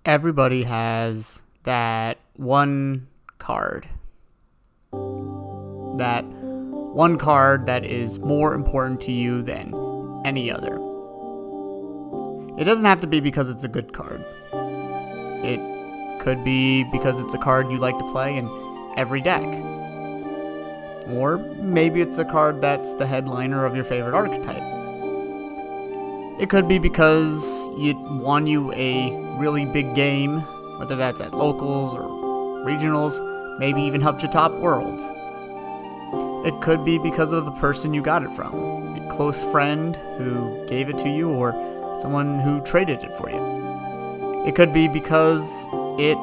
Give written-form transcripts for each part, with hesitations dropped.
Everybody has that one card. That one card that is more important to you than any other. It doesn't have to be because it's a good card. It could be because it's a card you like to play in every deck. Or maybe it's a card that's the headliner of your favorite archetype. It could be because it won you a really big game, whether that's at locals or regionals, maybe even helped you top worlds. It could be because of the person you got it from, a close friend who gave it to you or someone who traded it for you. It could be because it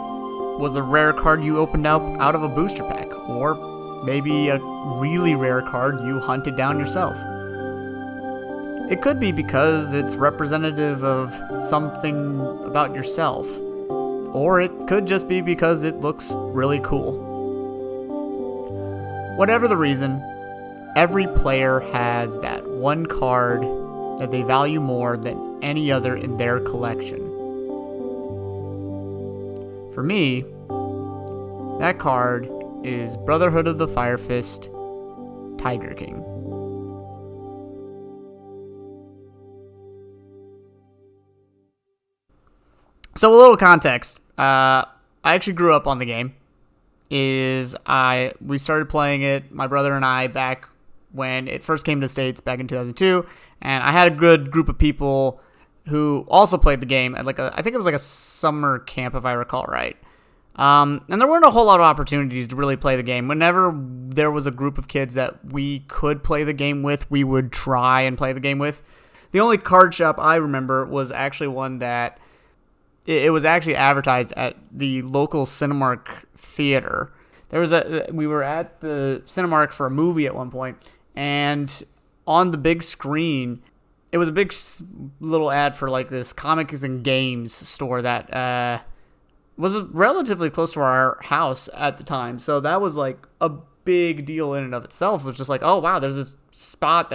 was a rare card you opened up out of a booster pack, or maybe a really rare card you hunted down yourself. It could be because it's representative of something about yourself, or it could just be because it looks really cool. Whatever the reason, every player has that one card that they value more than any other in their collection. For me, that card is Brotherhood of the Fire Fist, Tiger King. So a little context. I actually grew up on the game. We started playing it, my brother and I, back when it first came to the States back in 2002, and I had a good group of people who also played the game at I think it was like a summer camp, if I recall right. And there weren't a whole lot of opportunities to really play the game. Whenever there was a group of kids that we could play the game with, we would try and play the game with. The only card shop I remember was actually one that it was actually advertised at the local Cinemark theater. We were at the Cinemark for a movie at one point, and on the big screen, it was a big little ad for this comics and games store that was relatively close to our house at the time. So that was a big deal in and of itself. It was just oh wow, there's this spot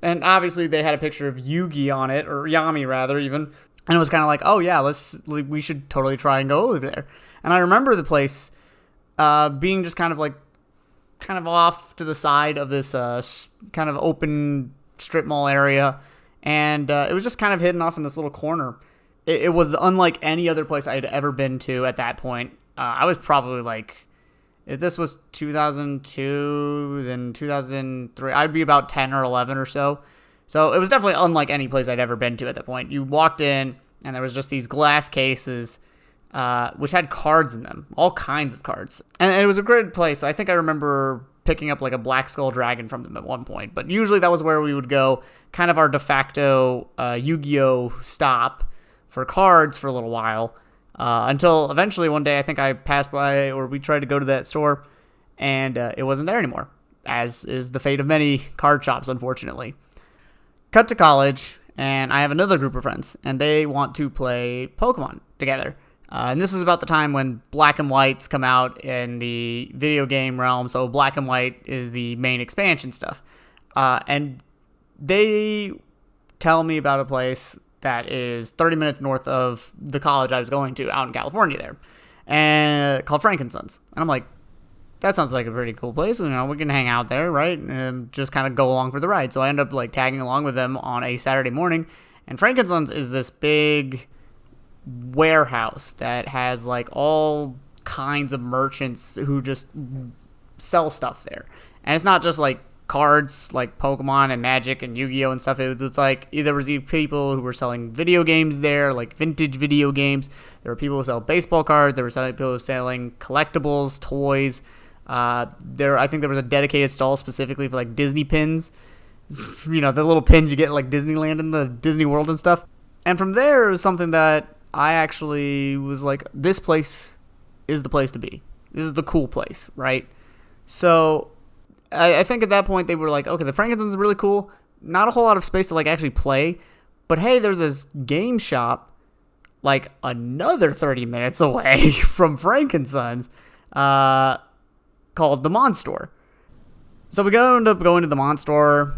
and obviously they had a picture of Yugi on it, or Yami rather even. And it was kind of oh yeah, we should totally try and go over there. And I remember the place being just kind of off to the side of this kind of open strip mall area, and it was just kind of hidden off in this little corner. It was unlike any other place I had ever been to at that point. I was probably if this was 2002, then 2003, I'd be about 10 or 11 or so. So it was definitely unlike any place I'd ever been to at that point. You walked in, and there was just these glass cases, which had cards in them, all kinds of cards. And it was a great place. I think I remember picking up a Black Skull Dragon from them at one point. But usually that was where we would go, kind of our de facto Yu-Gi-Oh stop for cards for a little while. Until eventually one day I think I passed by, or we tried to go to that store, and it wasn't there anymore, as is the fate of many card shops, unfortunately. Cut to college, and I have another group of friends, and they want to play Pokemon together. And this is about the time when Black and White's come out in the video game realm, so Black and White is the main expansion stuff. And they tell me about a place that is 30 minutes north of the college I was going to out in California there, and called Frankensons. And I'm like, that sounds like a pretty cool place. We can hang out there, right? And just kind of go along for the ride. So I end up tagging along with them on a Saturday morning. And Frankensons is this big warehouse that has all kinds of merchants who just sell stuff there. And it's not just cards like Pokemon and Magic and Yu-Gi-Oh and stuff. It was there was these people who were selling video games there, vintage video games. There were people who sell baseball cards. There were people who were selling collectibles, toys. I think there was a dedicated stall specifically for Disney pins, the little pins you get at Disneyland and the Disney World and stuff. And from there, it was something that I actually was this place is the place to be. This is the cool place, right? So I think at that point they were okay, the Frankensons is really cool. Not a whole lot of space to actually play, but hey, there's this game shop another 30 minutes away from Frankensons, called the Monstore. So we end up going to the Monstore.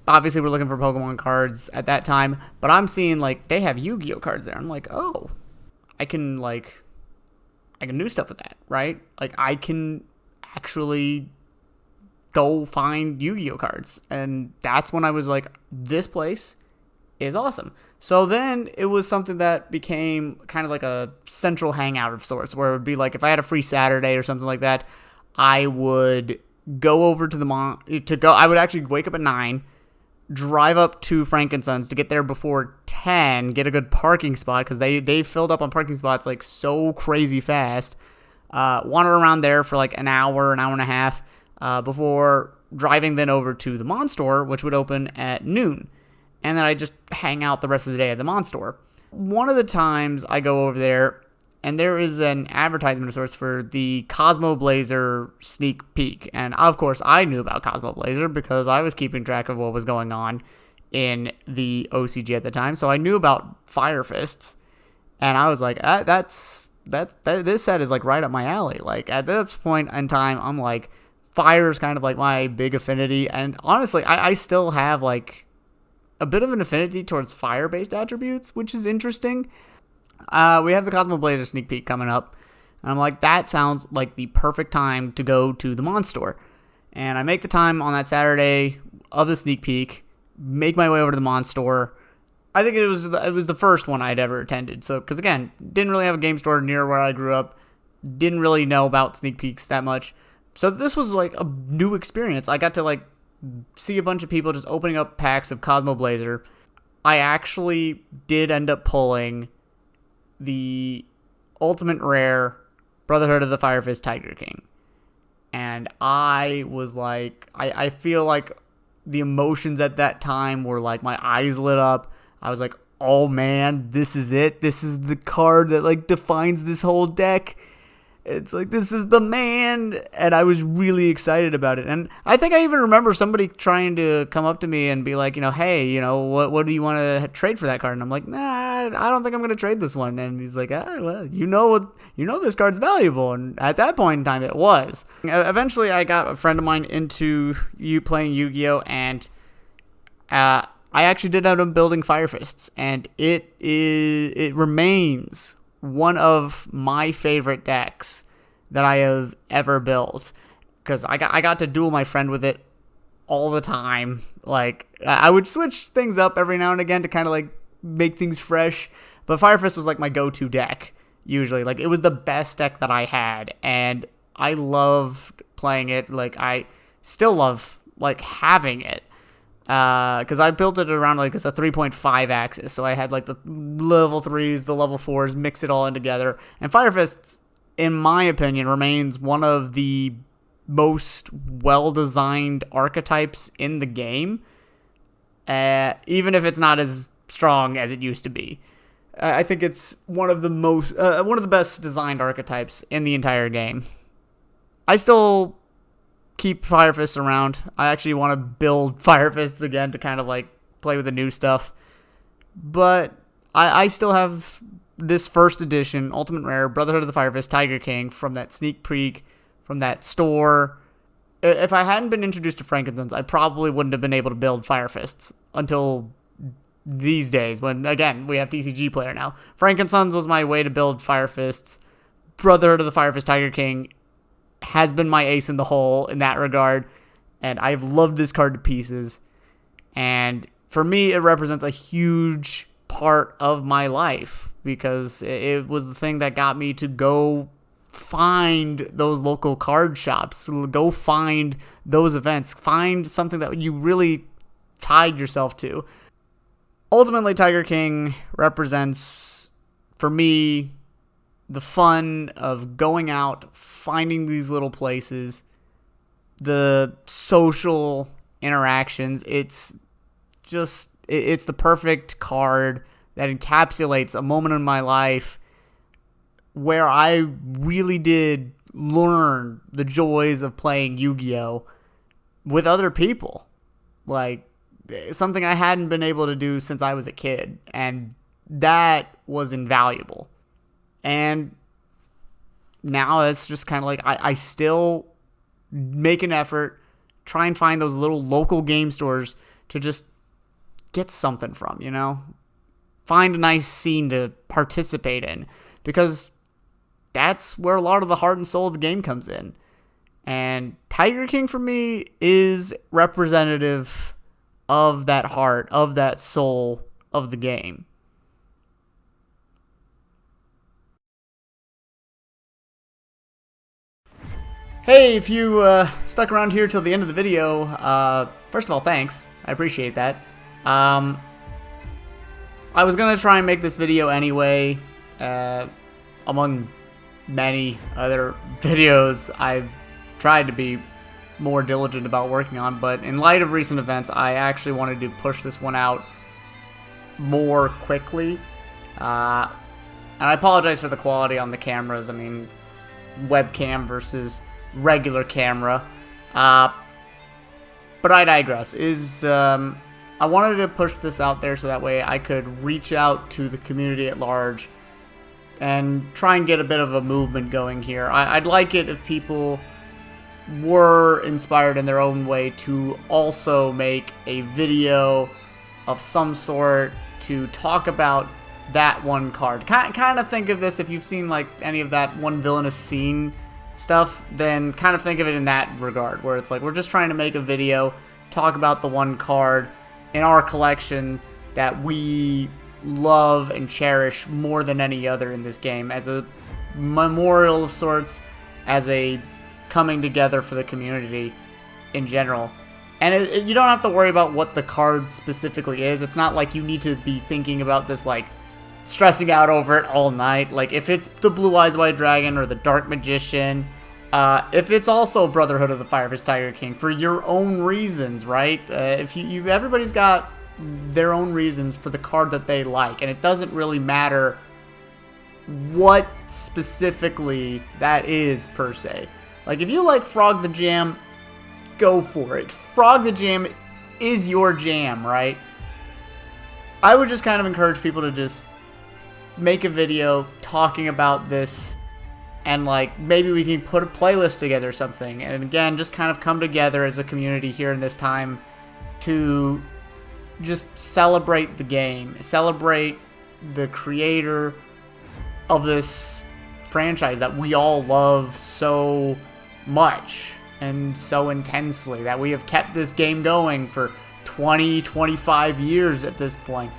Obviously, we're looking for Pokemon cards at that time, but I'm seeing they have Yu-Gi-Oh cards there. I'm oh, I can do stuff with that, right? Like, I can actually go find Yu-Gi-Oh cards. And that's when I was like, this place is awesome. So then it was something that became kind of like a central hangout of sorts, where it would be like, if I had a free Saturday or something like that, I would go over to I would actually wake up at 9, drive up to Frankenson's to get there before 10, get a good parking spot, because they filled up on parking spots like so crazy fast. Wander around there for like an hour and a half, before driving then over to the Mon Store, which would open at noon. And then I just hang out the rest of the day at the Mon Store. One of the times I go over there, and there is an advertisement of sorts for the Cosmo Blazer sneak peek. And of course, I knew about Cosmo Blazer because I was keeping track of what was going on in the OCG at the time. So I knew about Fire Fists. And I was like, this set is like right up my alley. Like, at this point in time, I'm like, fire is kind of like my big affinity. And honestly, I still have like a bit of an affinity towards fire-based attributes, which is interesting. We have the Cosmo Blazer sneak peek coming up, and I'm like, that sounds like the perfect time to go to the Mon Store. And I make the time on that Saturday of the sneak peek, make my way over to the Mon Store. I think it was the first one I'd ever attended. So, because again, didn't really have a game store near where I grew up, didn't really know about sneak peeks that much. So this was like a new experience. I got to like see a bunch of people just opening up packs of Cosmo Blazer. I actually did end up pulling the Ultimate Rare Brotherhood of the Fire Fist Tiger King. And I was like, I feel like the emotions at that time were like, my eyes lit up. I was like, oh man, this is it. This is the card that like defines this whole deck. It's like, this is the man, and I was really excited about it. And I think I even remember somebody trying to come up to me and be like, hey, what do you want to trade for that card? And I'm like, nah, I don't think I'm going to trade this one. And he's like, well, this card's valuable. And at that point in time, it was. Eventually, I got a friend of mine into playing Yu-Gi-Oh, and I actually did end up building Fire Fists, and it remains one of my favorite decks that I have ever built, because I got to duel my friend with it all the time. Like, I would switch things up every now and again to kind of like make things fresh, but Fire Fist was like my go-to deck usually. Like, it was the best deck that I had, and I loved playing it. Like, I still love like having it. Because I built it around like it's a 3.5 axis, so I had like the level 3s, the level 4s, mix it all in together. And Fire Fists, in my opinion, remains one of the most well-designed archetypes in the game, even if it's not as strong as it used to be. I think it's one of the best designed archetypes in the entire game. I still keep Fire Fists around. I actually want to build Fire Fists again to kind of like play with the new stuff. But I still have this first edition Ultimate Rare Brotherhood of the Fire Fist Tiger King from that sneak peek, from that store. If I hadn't been introduced to Frankenson's, I probably wouldn't have been able to build Fire Fists until these days, when again we have TCG Player now. Frankenson's was my way to build Fire Fists. Brotherhood of the Fire Fist Tiger King has been my ace in the hole in that regard, and I've loved this card to pieces. And for me, it represents a huge part of my life, because it was the thing that got me to go find those local card shops, go find those events, find something that you really tied yourself to. Ultimately, Tiger King represents, for me, the fun of going out, finding these little places, the social interactions. It's the perfect card that encapsulates a moment in my life where I really did learn the joys of playing Yu-Gi-Oh! With other people. Like, something I hadn't been able to do since I was a kid, and that was invaluable. And now it's just kind of like I still make an effort, try and find those little local game stores to just get something from, Find a nice scene to participate in. because that's where a lot of the heart and soul of the game comes in. And Tiger King for me is representative of that heart, of that soul of the game. Hey, if you stuck around here till the end of the video, first of all, thanks. I appreciate that. I was going to try and make this video anyway, among many other videos I've tried to be more diligent about working on, but in light of recent events, I actually wanted to push this one out more quickly. And I apologize for the quality on the cameras. I mean, webcam versus regular camera. But I digress. I wanted to push this out there so that way I could reach out to the community at large and try and get a bit of a movement going here. I'd like it if people were inspired in their own way to also make a video of some sort to talk about that one card. Kind of think of this, if you've seen like any of that One Villainous Scene stuff, then kind of think of it in that regard, where it's like we're just trying to make a video, talk about the one card in our collection that we love and cherish more than any other in this game, as a memorial of sorts, as a coming together for the community in general. And you don't have to worry about what the card specifically is. It's not like you need to be thinking about this, like, stressing out over it all night. Like, if it's the Blue Eyes White Dragon or the Dark Magician, if it's also Brotherhood of the Fire Fist Tiger King, for your own reasons, right? If everybody's got their own reasons for the card that they like, and it doesn't really matter what specifically that is, per se. Like, if you like Frog the Jam, go for it. Frog the Jam is your jam, right? I would just kind of encourage people to just make a video talking about this, and like maybe we can put a playlist together or something, and again just kind of come together as a community here in this time to just celebrate the game, celebrate the creator of this franchise that we all love so much and so intensely, that we have kept this game going for 20, 25 years at this point,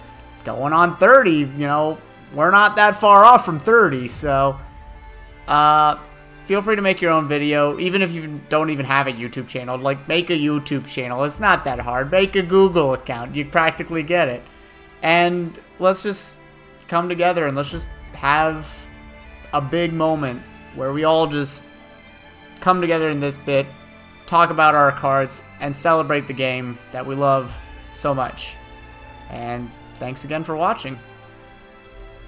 going on 30. You know, we're not that far off from 30, so feel free to make your own video, even if you don't even have a YouTube channel. Like, make a YouTube channel. It's not that hard. Make a Google account. You practically get it. And let's just come together and let's just have a big moment where we all just come together in this bit, talk about our cards, and celebrate the game that we love so much. And thanks again for watching.